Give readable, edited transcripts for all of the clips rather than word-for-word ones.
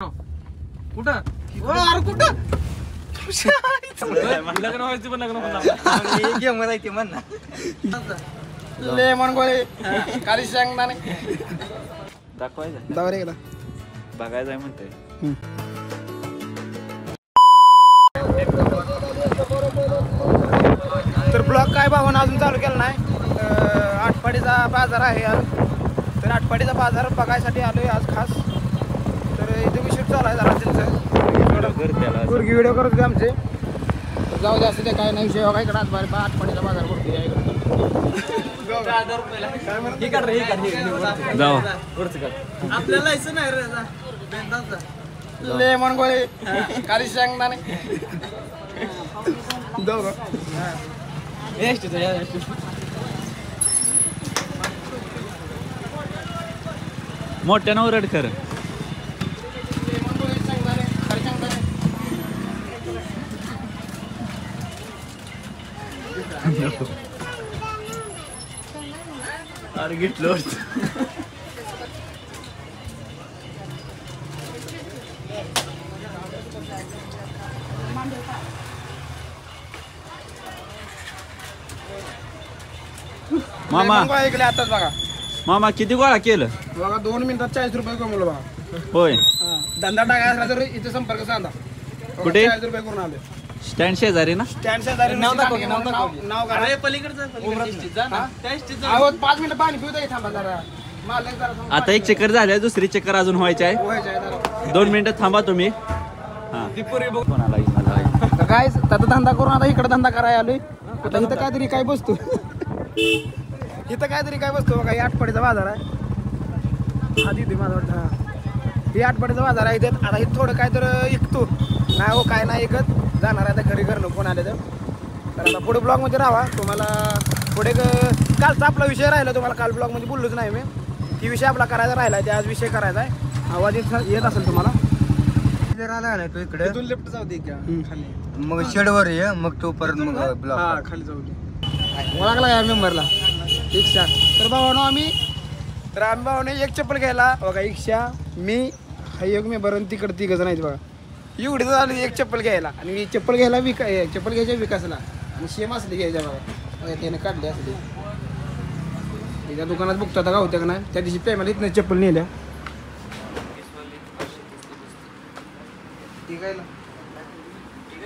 कुठं अरे कुठं लग्न व्हायचं पण लग्न गेम जायचे म्हण ना लेमन गोळे काली शेंगदाणे दाखवायचं जाऊ रे गेला बघायचं आहे म्हणते. तर ब्लॉग काय भावानं अजून चालू केला नाही. आटपाडीचा बाजार आहे आज. तर आटपाडीचा बाजार बघायसाठी आलोय आज खास. तर इथे विषय चालू आहे जरा त्यांचं गुरगी व्हिडिओ करत होते आमचे. तर जाऊ दे असं ते काय नाही विषय बघा इकडे आज आटपाडीचा बाजार भरतो या इकडे. जाऊ आपल्याला लायसन नाही रे लेमन गोळे काली शेंगदाणे जाऊ का मोठ्यानं ओरड कर. अरे घेतलं मामा ऐकले आताच बघा. मामा किती गोळा केलं बघा 2 मिनिटात 40 रुपये कमवलं बघा. होय. धंदा टाकायचा असला तर इथे संपर्क साधा. कुठे? 40 रुपये करून आले. स्टँड शेजारी ना. स्टँड शेजारी नाव नाव अरे पलीकडचं 5 मिनिटं पाणी पिऊ दे थांबा जरा. मालक जरा आता एक चक्कर झाल्या दुसरी चक्कर अजून व्हायची आहे. 2 मिनिटं थांबा तुम्ही. काय आता धंदा करून आता इकडे धंदा करायला आलोय. आता इथं काहीतरी काय बसतो इथं काहीतरी काय बसतो बघा. ही आटपाडीचा बाजार आहे. आधी ते माझा वाटतं ही आटपाडीचा बाजार आहे. इथे आता हे थोडं काय तर ऐकतो नाही हो काय नाही ऐकत जाणार आहे आता घरी घरनं कोण आले तर आता पुढे ब्लॉगमध्ये राहा. तुम्हाला पुढे कालचा आपला विषय राहिला. तुम्हाला काल ब्लॉगमध्ये बोललोच नाही मी. ती विषय आपला करायचा राहिला ते आज विषय करायचा आहे. आवाज येत असेल तुम्हाला. आला नाही तो इकडे इथून लेफ्ट जाऊ दे खाली मग शेडवर ये मग तो परत मग ब्लॉक खाली जाऊ दे. ओळखला या मेंबरला इक्षा. तर भावानो आम्ही भावाने एक चप्पल घ्यायला बघा. इक्षा मी हा एक मेंबर आणि तिकडे 3 जण आहेत बघा. एवढी झाली एक चप्पल घ्यायला आणि चप्पल घ्यायला चप्पल घ्यायच्या विकासला आणि सेम असली घ्यायच्या बघा. त्याने काढली असली त्या दुकानात बघतो आता गावत्या का नाही. त्या दिवशी पेमेंट इथनं चप्पल नेल्या. ठीक आहे ना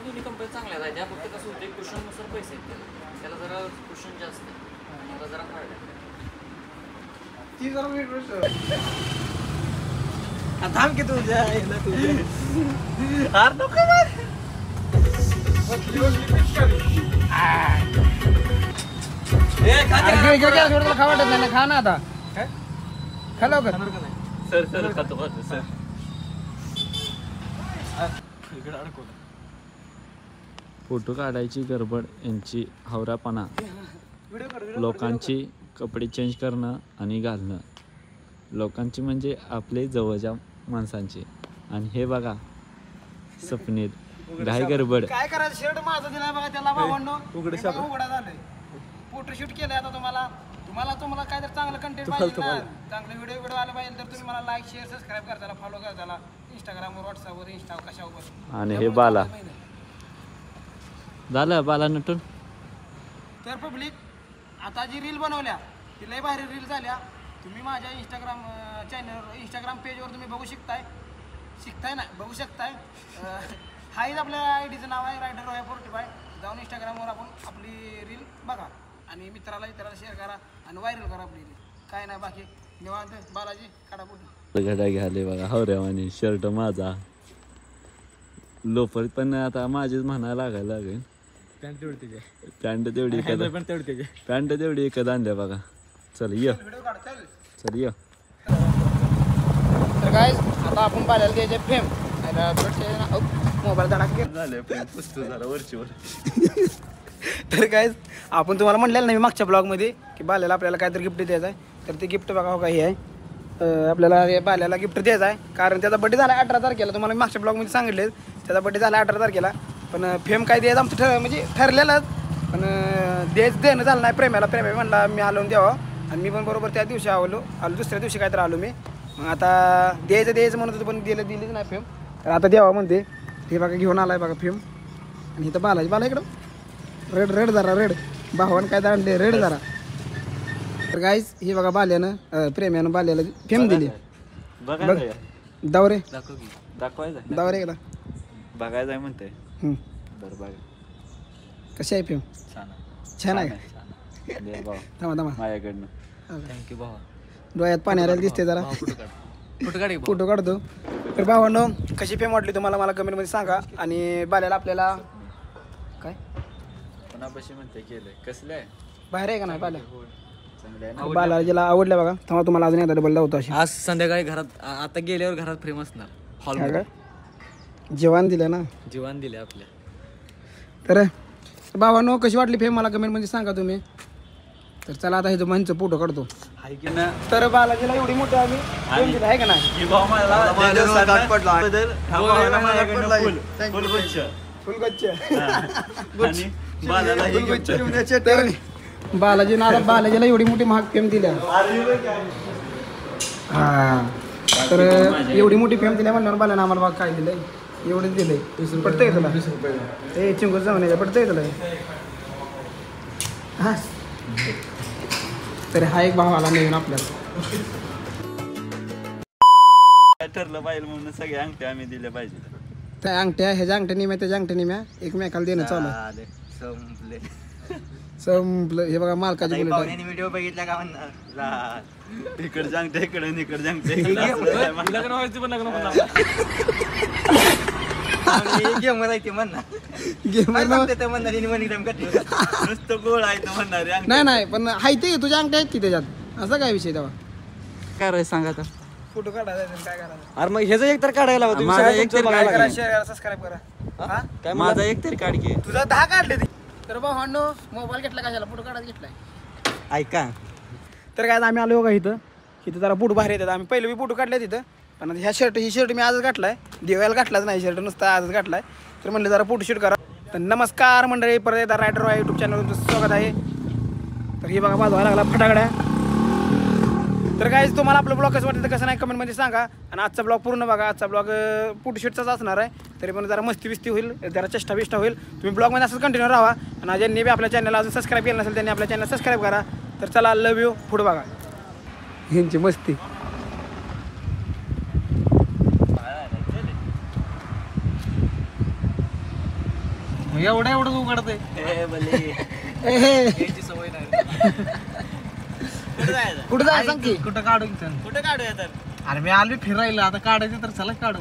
दोन्ही कंपनी चांगल्या आहेत. फक्त कसं होते कुशननुसार पैसे आहेत त्याला जरा कुशन जास्त आहे मला जरा फायदा आहे. ती जरा थांब की तुझ्या खा वाटत नाही ना. खा ना आता खा लवकर. सर खातो सर. फोटो काढायची गडबड यांची हावरापणा. लोकांची कपडे चेंज करणं आणि घालणं. लोकांची म्हणजे आपले जवळच्या माणसांची. आणि हे बघा स्वप्नील घाई गडबड. काय करायचं शर्ट माझा दिलाय बघा त्याला भावांनो. उघडा झालंय. फोटोशूट केलंय आता तुम्हाला काय तर चांगलं कंटेंट पाहिजे ना. चांगले व्हिडिओ आले पाहिजे तर तुम्ही मला लाईक शेअर सबस्क्राईब करताना फॉलो करताना इंस्टाग्रामवर व्हॉट्सअपवर इंस्टा कशावर. आणि हे बाला झालं बाला नटून. तर पब्लिक आता जी रील बनवल्या ती लय भारी रील झाल्या. तुम्ही माझ्या इंस्टाग्राम चॅनल इंस्टाग्राम पेजवर तुम्ही बघू शकताय ना बघू शकताय. हाच आपल्या आयडीचं नाव आहे रायडर रॉय 45. जाऊन इंस्टाग्रामवर आपण आपली रील बघा आणि मित्राला शेअर करा आणि व्हायरल करा आपली रील. काय नाही बाकी निवांत. बालाजी काढा फोटो. घड्या घाले बघा हावऱ्यावानी. शर्ट माझा लोफर पण आता माझीच म्हणायला लागायला लागेल. पॅन्ट तेवढी एकदा आणल्या बघा. चल ये चल ये. तर काय आता आपण बाल्याला द्यायचे फेम मोबाईल धडा झाले पुस्तक झालं वरचीवर. तर काय आपण तुम्हाला म्हणलेलं नाही मागच्या ब्लॉगमध्ये की बाल्याला आपल्याला काहीतरी गिफ्ट द्यायचं आहे. तर ते गिफ्ट बघा हो काही आहे. आपल्याला बाल्याला गिफ्ट द्यायचं आहे कारण त्याचा बड्डे झाला 18 तारखेला. तुम्हाला मी मागच्या ब्लॉगमध्ये सांगितले त्याचा बड्डे झाला 18 तारखेला. पण फेम काय द्यायचं आमचं म्हणजे ठरलेलं पण देणं झालं नाही. प्रेमाला म्हणला मी आलो द्यावा आणि मी पण बरोबर त्या दिवशी आलो दुसऱ्या दिवशी काय तर आलो मी. मग आता द्यायचं म्हणत होतं पण दिलीच नाही फेम. तर आता द्यावा म्हणते. हे बघा घेऊन आलाय बघा फेम. आणि इथं बाला इकडं रेड जरा रेड भावान काय दांडले रेड जरा. तर गाईज हे बघा बाल्यानं प्रेम्यानं बाल्याला फेम दिली. बघ दावरे दाखवायचं दावरे एकदा बघायचं आहे म्हणते. बरं बघा कशी आहे फेम. छान आहे का. थांबा माझ्याकडनं थँक्यू भावा. डोळ्यात पाणी आलेलं दिसते जरा. फोटो काढतो. तर भावांनो कशी फेम वाटली तुम्हाला मला कमेंटमध्ये सांगा. आणि बाल्याला आपल्याला काय कोणापाशी म्हणते केलंय कसलं आहे बाहेर आहे का नाही बाल्या. चांगलं बाला ज्याला आवडलं बघा. थांबा तुम्हाला अजून एकदा डबल लावतो अशी. आज संध्याकाळी घरात आता गेल्यावर घरात फ्रेम असणार हॉल काय जेवण दिलं ना. जीवन दिले आपल्या. तर भावांनो कशी वाटली फेम मला कमेंटमध्ये सांगा तुम्ही. तर चला आता हे जो मंच फोटो काढतो. तर बालाजीला एवढी मोठी आम्ही फेम दिली आहे का नाही. तर बालाजीला एवढी मोठी महाग फेम दिल्या. हा तर एवढी मोठी फेम दिल्या म्हणल्यावर बाल्यानं आम्हाला बघ काय दिलंय. एवढंच दिलंय. पडतंय तुला हे चिंगूस जाऊन यायचं पडतंय तुला. हा तर हा एक भाव आला नवीन आपल्याला. ठरलं पाहिजे म्हणून सगळे अंगठे आम्ही दिले पाहिजे. त्या अंगठ्या ह्याच्या अंगठ्या निम्या त्याच्या अंगठ्या निम्या एकमेकाला देणं चालू आहे. संपलं. हे बघा मालकाची बुलेट आहे. व्हिडिओ बघितला का म्हणणार इकडच्या अंगठ्या इकडे इकडच्या अंगठ्या लग्न व्हायचं पण लग्न गेम राहते म्हणणार नुसतं गोळ आहे तर म्हणणार नाही पण हाय ते तुझ्या अंगठ्या आहेत की त्याच्यात. असं काय विषय तेव्हा. काय रे सांगा तर. फोटो काढायचा काय करायचं. अरे मग ह्याचं एक तर काढायला हवं. माझा एक तरी काय करा शेअर करा सबस्क्राईब करा. हा काय माझा एक तरी काढ की. तुझा 10 काढले ते. तर भावांनो मोबाईल घेतला कशाला फोटो काढायला घेतलाय. ऐका तर काय आम्ही आलो का इथं जरा फोटो बाहेर येतात. आम्ही पहिले बी फोटो काढले तिथं. पण ही शर्ट मी आजच घातलाय. दिवाळीला घातलाच नाही शर्ट नुसता आजच घातलाय. तर म्हणलं जरा फोटोशूट करा. तर नमस्कार मंडळी परत एकदा रायडर आहे यूट्यूब चॅनल तुमचं स्वागत आहे. तर ही बघा वाजवायला लागला फटाकड्या. तर काय तुम्हाला आपलं ब्लॉग कसं वाटतं कसं नाही कमेंटमध्ये सांगा. आणि आजचा ब्लॉग पूर्ण बघा. आजचा ब्लॉग फोटोशूटचाच असणार आहे. तरी पण जरा मस्ती बिस्ती होईल जरा चेष्टा बिष्टा होईल. तुम्ही ब्लॉगमध्ये असंच कंटिन्यू राहा. आणि ज्यांनी बी आपल्या चॅनलला अजून सबस्क्राईब केलं नसेल त्यांनी आपल्या चॅनल सबस्क्राईब करा. तर चला लव यू. पुढं बघा ह्यांची मस्ती. एवढं उघडतंय. सवय नाही. कुठं जायचं सांग की. कुठं काढू कुठे काढूया तर. अरे मी आलो फिरायला आता काढायचं तर चला काढू.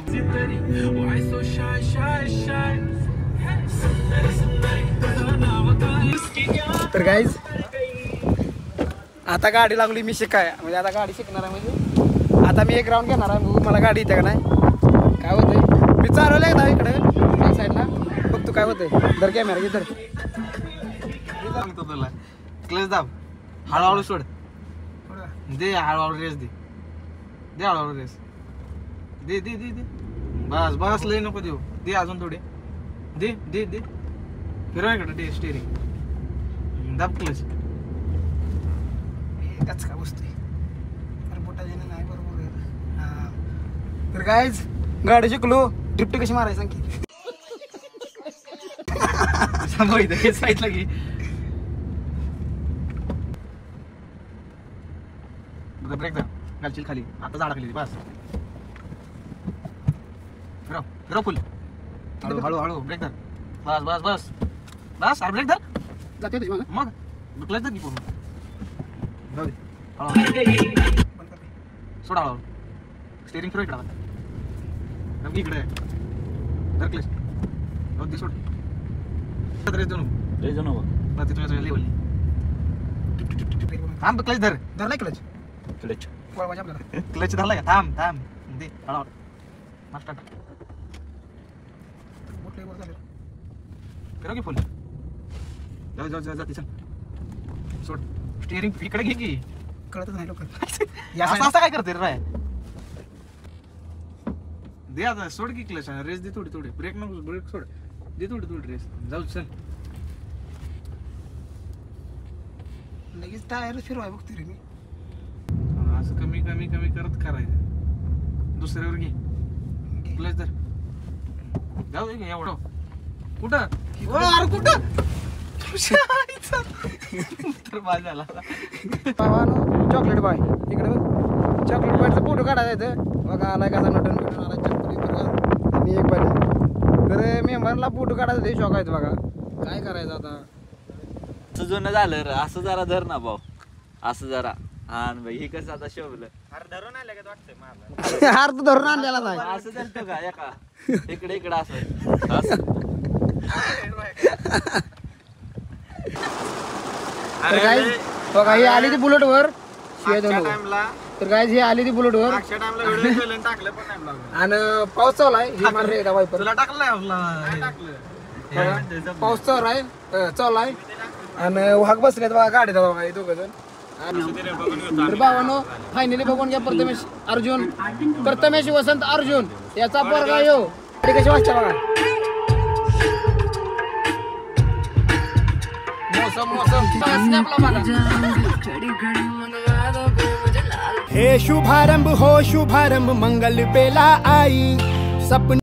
तर गाईज आता गाडी लागली मी शिकाय. म्हणजे आता गाडी शिकणार आहे. म्हणजे आता मी एक राऊंड घेणार आहे. मग मला गाडी येते का नाही काय होतंय. मी चालवलं एकदा इकडे एक साईडला बघ तू काय होतंय. धर कॅमेरा घे. तर सांगतो तुला क्लच दाब हळूहळू सोड. दे हळूहळू रेस दे हळूहळू रेस दे दे दे दे. बस लय नको देऊ. दे अजून थोडे दे दे दे. फिरवा इकडे दे स्टेरिंग दाब क्लच. एकच का बसतोय नाही बरोबर. हा तर गाईज गाडी शिकलो. ड्रिफ्ट कशी मारायची सांग की. साईडला घे. ब्रेक धर घालशील खाली. आता झाडा खाली बस. फिरव फुल हळू हळू हळू. ब्रेक धर. बस बस बस बस. अरे ब्रेक धर जाते तुझी मग क्लच धर की पूर्ण. जाऊ दे हळू सोडा हळू. स्टेरिंग फिरव इकडे इकडे धर क्लच. दे सोड. रेस देऊ नको. तुझ्या लेवल थांब. क्लच धर. धरलाय क्लच. क्लच वळवायचं आपल्याला. क्लच धरला का. थांब थांब दे हळूहळू. मास्टर मोठे वर झाले. फिरव की फुल. जाऊ जाऊ जाऊ चल सोड. स्टेरिंग इकडे घे की. कळतच नाही लोक. असं काय करते रे राय. दे आता सोड की क्लच. रेस दे थोडी थोडी. ब्रेक नको ब्रेक सोड. दे थोडी थोडी रेस. जाऊ चल. लगेच टायर फिरवाय बघतोय रे मी. असं कमी कमी कमी करत करायचं. दुसऱ्यावर घे क्लच धर जाऊ दे की एवढं कुठं अरे कुठं तर माझ्याला चॉकलेट बाय इकडे चॉकलेट बायचा फोटो काढायचा इथं बघा आलाय कसा नटून बिटून आलाय चप्पल आणि एक बाय तर मेंबरला फोटो काढायचा ते शॉक आहेत बघा काय करायचं आता असं जुनं झालं रे असं जरा धर ना भाऊ असं जरा हा भाई हे कसं आता शोभलं धरून आलं का वाटतंय मला हार तर धरून आणलेला नाही असं धरतो का एका इकडे इकडे असं असं तर काय बघा ही आली ती बुलेट वर शिवाय देऊ नको. टाइमला तर काय ही आली ती बुलेट वर मागच्या टाइमला व्हिडिओ केलं टाकलं पण नाही लागलं आणि पाऊस चालू आहे ही मार रे वायपर तुला टाकलं नाही आपला पाऊस चालू आहे आणि वाघ बसलेत बघा गाडीत बघा हे दोघं जण तर भावानो फायनली बघून घ्या प्रथमेश वसंत अर्जुन याचा पोरगा यो गाडी कशी वाजता बघा मोसम स्नॅपला बघा हे शुभारंभ हो शुभारंभ मंगल बेला आई सपन